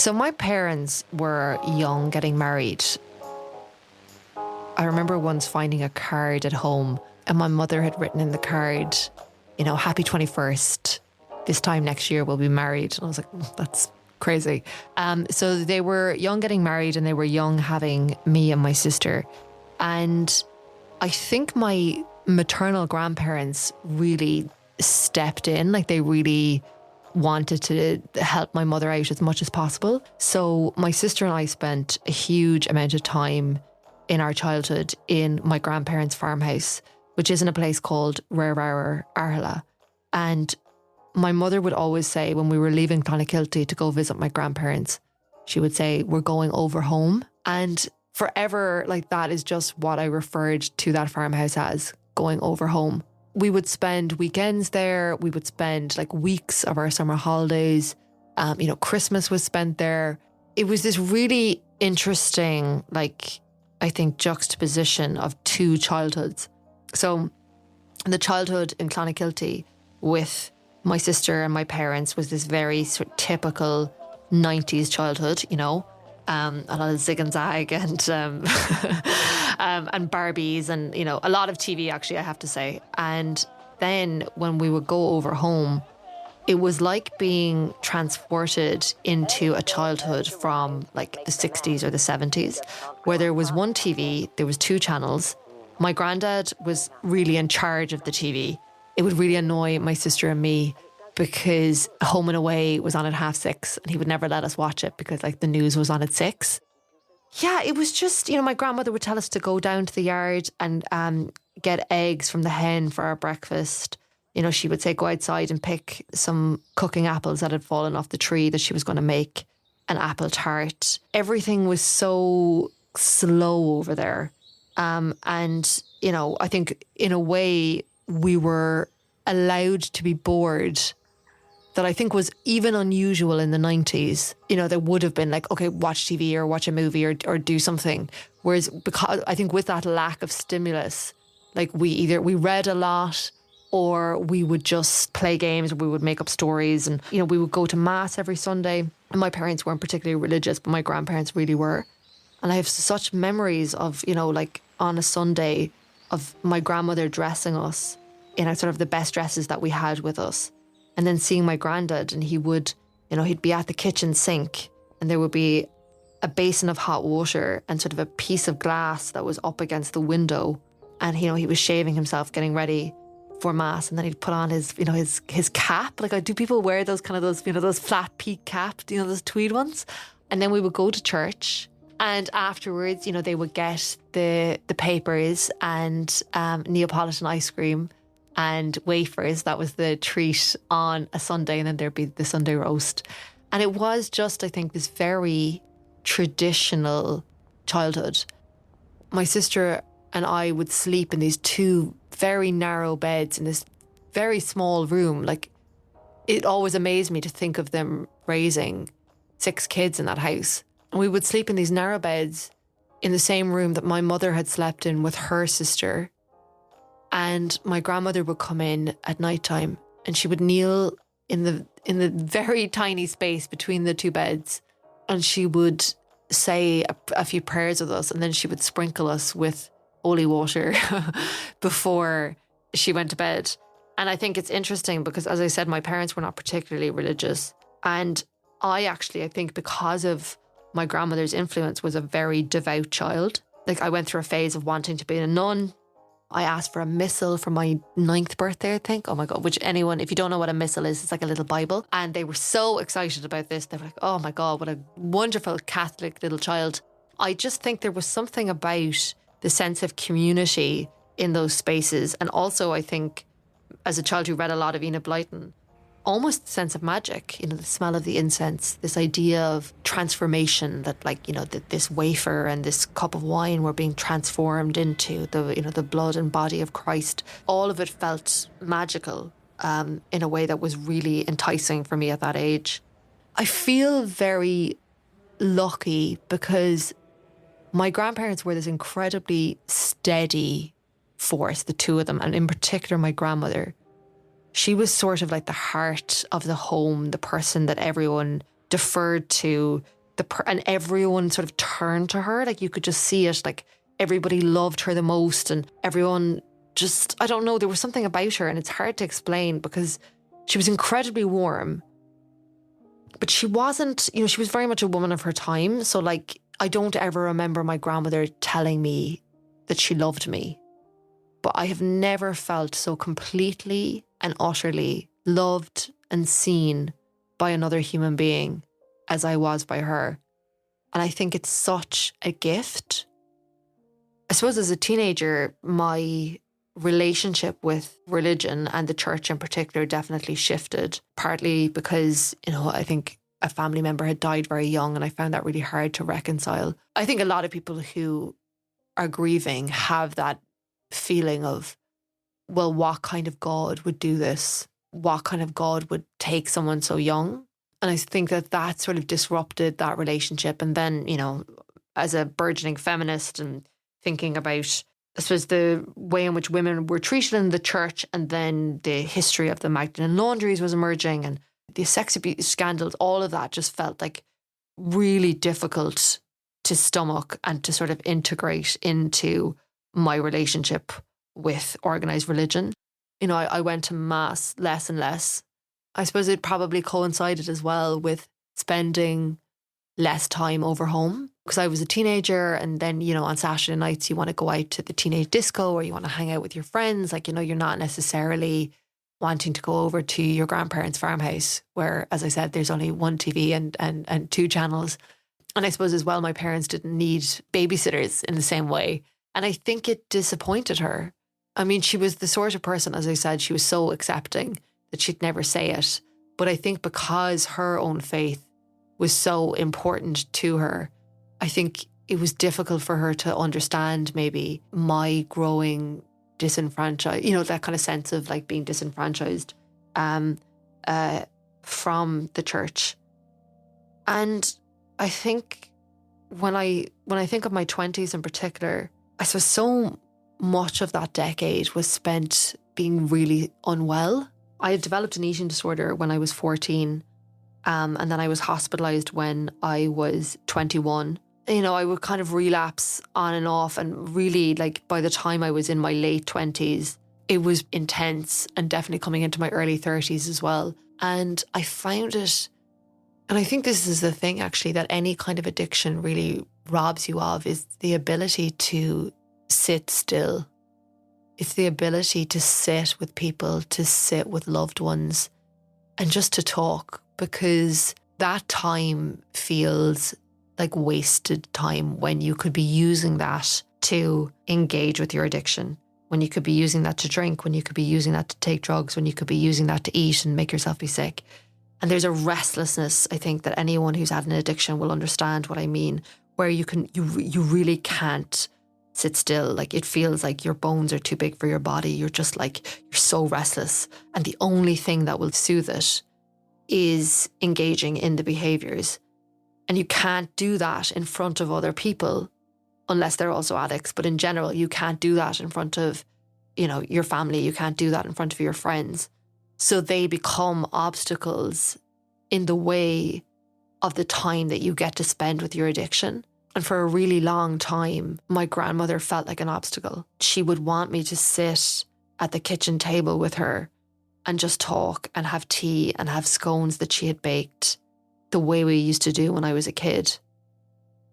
So my parents were young, getting married. I remember once finding a card at home and my mother had written in the card, happy 21st. This time next year we'll be married. And I was like, that's crazy. So they were young getting married and they were young having me and my sister. And I think my maternal grandparents really stepped in, like they really wanted to help my mother out as much as possible. So my sister and I spent a huge amount of time in our childhood in my grandparents' farmhouse, which is in a place called Rarower Arhala. And my mother would always say when we were leaving Clonakilty to go visit my grandparents, she would say, we're going over home. And forever, like that is just what I referred to that farmhouse as, going over home. We would spend weekends there. We would spend like weeks of our summer holidays. Christmas was spent there. It was this really interesting, I think, juxtaposition of two childhoods. So the childhood in Clonakilty with my sister and my parents was this very sort of typical 90s childhood, a lot of zig and zag and Barbies and, a lot of TV, actually, I have to say. And then when we would go over home, it was like being transported into a childhood from like the 60s or the 70s, where there was one TV, there was two channels. My granddad was really in charge of the TV. It would really annoy my sister and me because Home and Away was on at 6:30 and he would never let us watch it because the news was on at 6. Yeah, it was just, my grandmother would tell us to go down to the yard and get eggs from the hen for our breakfast. She would say go outside and pick some cooking apples that had fallen off the tree that she was going to make an apple tart. Everything was so slow over there. And, I think in a way we were allowed to be bored that I think was even unusual in the 90s. There would have been okay, watch TV or watch a movie or do something. Whereas because I think with that lack of stimulus, we read a lot or we would just play games or we would make up stories and, we would go to mass every Sunday. And my parents weren't particularly religious, but my grandparents really were. And I have such memories of, on a Sunday of my grandmother dressing us in a sort of the best dresses that we had with us. And then seeing my granddad and he would, he'd be at the kitchen sink and there would be a basin of hot water and sort of a piece of glass that was up against the window. And, he was shaving himself, getting ready for mass. And then he'd put on his cap. Do people wear those those flat peak caps, those tweed ones? And then we would go to church. And afterwards, they would get the papers and Neapolitan ice cream and wafers. That was the treat on a Sunday. And then there'd be the Sunday roast. And it was just, I think, this very traditional childhood. My sister and I would sleep in these two very narrow beds in this very small room. It always amazed me to think of them raising 6 kids in that house. And we would sleep in these narrow beds in the same room that my mother had slept in with her sister. And my grandmother would come in at nighttime and she would kneel in the very tiny space between the two beds and she would say a few prayers with us and then she would sprinkle us with holy water before she went to bed. And I think it's interesting because, as I said, my parents were not particularly religious. And I think because of my grandmother's influence, was a very devout child. I went through a phase of wanting to be a nun. I asked for a missal for my 9th birthday, I think. Oh my God, which anyone, if you don't know what a missal is, it's like a little Bible. And they were so excited about this. They were like, oh my God, what a wonderful Catholic little child. I just think there was something about the sense of community in those spaces. And also, I think, as a child who read a lot of Enid Blyton, almost the sense of magic, the smell of the incense, this idea of transformation that that this wafer and this cup of wine were being transformed into the blood and body of Christ. All of it felt magical in a way that was really enticing for me at that age. I feel very lucky because my grandparents were this incredibly steady force, the two of them, and in particular my grandmother. She was sort of like the heart of the home, the person that everyone deferred to and everyone sort of turned to her. Like you could just see it, like everybody loved her the most and everyone just, I don't know, there was something about her and it's hard to explain because she was incredibly warm, but she wasn't, she was very much a woman of her time. So like, I don't ever remember my grandmother telling me that she loved me, but I have never felt so completely and utterly loved and seen by another human being as I was by her. And I think it's such a gift. I suppose as a teenager, my relationship with religion and the church in particular definitely shifted, partly because, I think a family member had died very young and I found that really hard to reconcile. I think a lot of people who are grieving have that feeling of, well, what kind of God would do this? What kind of God would take someone so young? And I think that sort of disrupted that relationship. And then, as a burgeoning feminist and thinking about, I suppose, the way in which women were treated in the church, and then the history of the Magdalene laundries was emerging and the sex abuse scandals, all of that just felt like really difficult to stomach and to sort of integrate into my relationship with organised religion. I went to mass less and less. I suppose it probably coincided as well with spending less time over home because I was a teenager, and then, on Saturday nights you want to go out to the teenage disco or you want to hang out with your friends. Like, you're not necessarily wanting to go over to your grandparents' farmhouse where, as I said, there's only one TV and two channels. And I suppose as well, my parents didn't need babysitters in the same way. And I think it disappointed her. I mean, she was the sort of person, as I said, she was so accepting that she'd never say it. But I think because her own faith was so important to her, I think it was difficult for her to understand maybe my growing disenfranchised, that kind of sense of like being disenfranchised from the church. And I think when I think of my 20s in particular, I suppose so much of that decade was spent being really unwell. I had developed an eating disorder when I was 14, and then I was hospitalised when I was 21. I would kind of relapse on and off, and really, like, by the time I was in my late 20s, it was intense, and definitely coming into my early 30s as well. And I found it, and I think this is the thing actually that any kind of addiction really robs you of, is the ability to sit still. It's the ability to sit with people, to sit with loved ones, and just to talk, because that time feels like wasted time when you could be using that to engage with your addiction, when you could be using that to drink, when you could be using that to take drugs, when you could be using that to eat and make yourself be sick. And there's a restlessness, I think, that anyone who's had an addiction will understand what I mean, where you really can't sit still. Like, it feels like your bones are too big for your body. You're just like, you're so restless. And the only thing that will soothe it is engaging in the behaviours. And you can't do that in front of other people unless they're also addicts. But in general, you can't do that in front of, your family. You can't do that in front of your friends. So they become obstacles in the way of the time that you get to spend with your addiction. And for a really long time, my grandmother felt like an obstacle. She would want me to sit at the kitchen table with her and just talk and have tea and have scones that she had baked the way we used to do when I was a kid.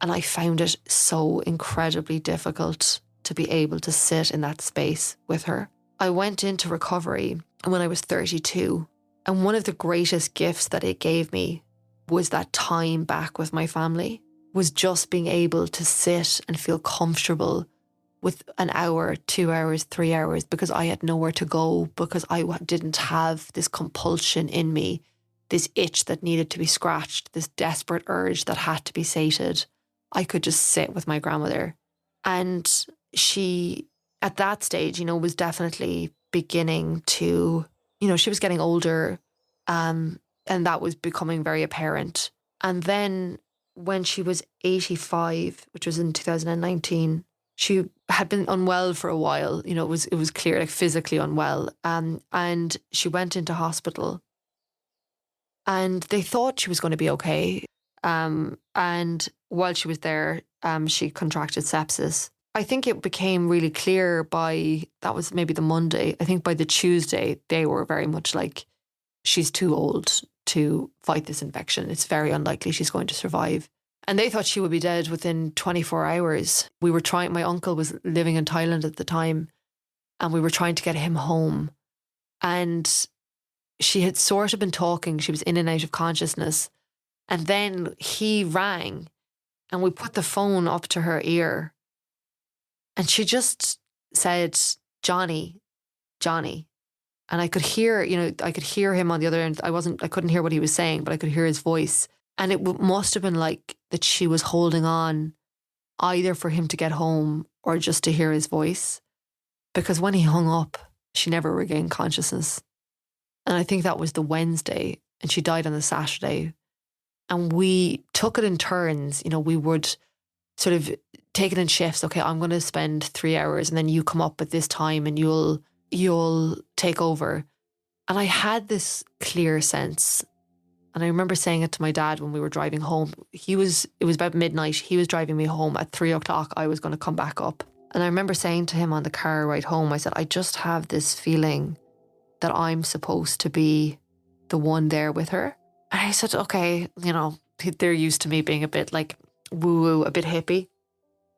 And I found it so incredibly difficult to be able to sit in that space with her. I went into recovery when I was 32, and one of the greatest gifts that it gave me was that time back with my family, was just being able to sit and feel comfortable with an hour, 2 hours, 3 hours, because I had nowhere to go, because I didn't have this compulsion in me, this itch that needed to be scratched, this desperate urge that had to be sated. I could just sit with my grandmother. And she, at that stage, was definitely beginning to, she was getting older, and that was becoming very apparent. And then when she was 85, which was in 2019, she had been unwell for a while. It was clear, like physically unwell. And she went into hospital. And they thought she was going to be okay. And while she was there, she contracted sepsis. I think it became really clear that was maybe the Monday. I think by the Tuesday, they were very much like, she's too old to fight this infection. It's very unlikely she's going to survive. And they thought she would be dead within 24 hours. My uncle was living in Thailand at the time, and we were trying to get him home. And she had sort of been talking. She was in and out of consciousness. And then he rang, and we put the phone up to her ear. And she just said, Johnny, Johnny. And I could hear him on the other end. I couldn't hear what he was saying, but I could hear his voice. And it must have been like that she was holding on either for him to get home or just to hear his voice. Because when he hung up, she never regained consciousness. And I think that was the Wednesday, and she died on the Saturday. And we took it in turns. We would sort of take it in shifts. Okay, I'm going to spend 3 hours, and then you come up at this time and you'll take over. And I had this clear sense. And I remember saying it to my dad when we were driving home. It was about midnight. He was driving me home at 3:00. I was going to come back up. And I remember saying to him on the car ride home, I said, I just have this feeling that I'm supposed to be the one there with her. And I said, okay, they're used to me being a bit like woo-woo, a bit hippie.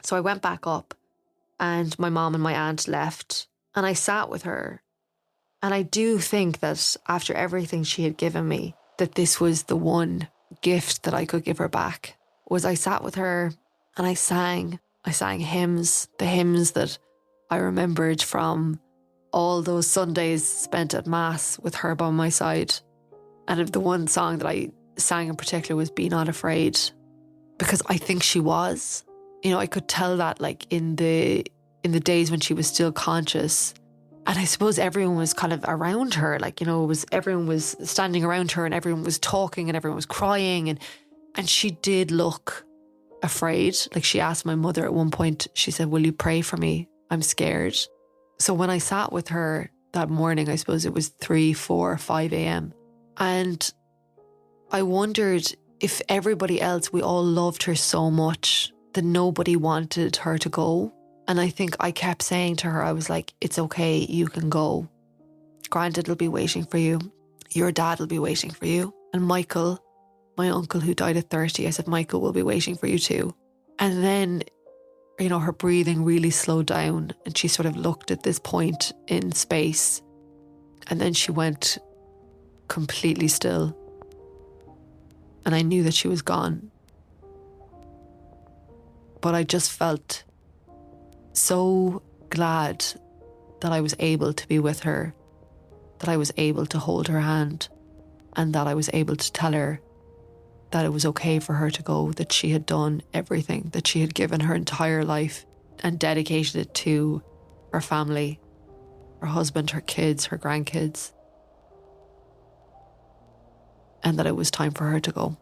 So I went back up, and my mom and my aunt left, and I sat with her. And I do think that after everything she had given me, that this was the one gift that I could give her back. Was I sat with her and I sang hymns, the hymns that I remembered from all those Sundays spent at Mass with her by my side. And the one song that I sang in particular was Be Not Afraid, because I think she was. I could tell that like in the days when she was still conscious. And I suppose everyone was kind of around her, like, everyone was standing around her, and everyone was talking, and everyone was crying. And she did look afraid. Like, she asked my mother at one point, she said, will you pray for me? I'm scared. So when I sat with her that morning, I suppose it was 3, 4, 5 a.m. And I wondered if everybody else, we all loved her so much that nobody wanted her to go. And I think I kept saying to her, I was like, it's okay, you can go. Granddad will be waiting for you. Your dad will be waiting for you. And Michael, my uncle who died at 30, I said, Michael will be waiting for you too. And then, her breathing really slowed down, and she sort of looked at this point in space, and then she went completely still. And I knew that she was gone. But I just felt so glad that I was able to be with her, that I was able to hold her hand, and that I was able to tell her that it was okay for her to go, that she had done everything, that she had given her entire life and dedicated it to her family, her husband, her kids, her grandkids, and that it was time for her to go.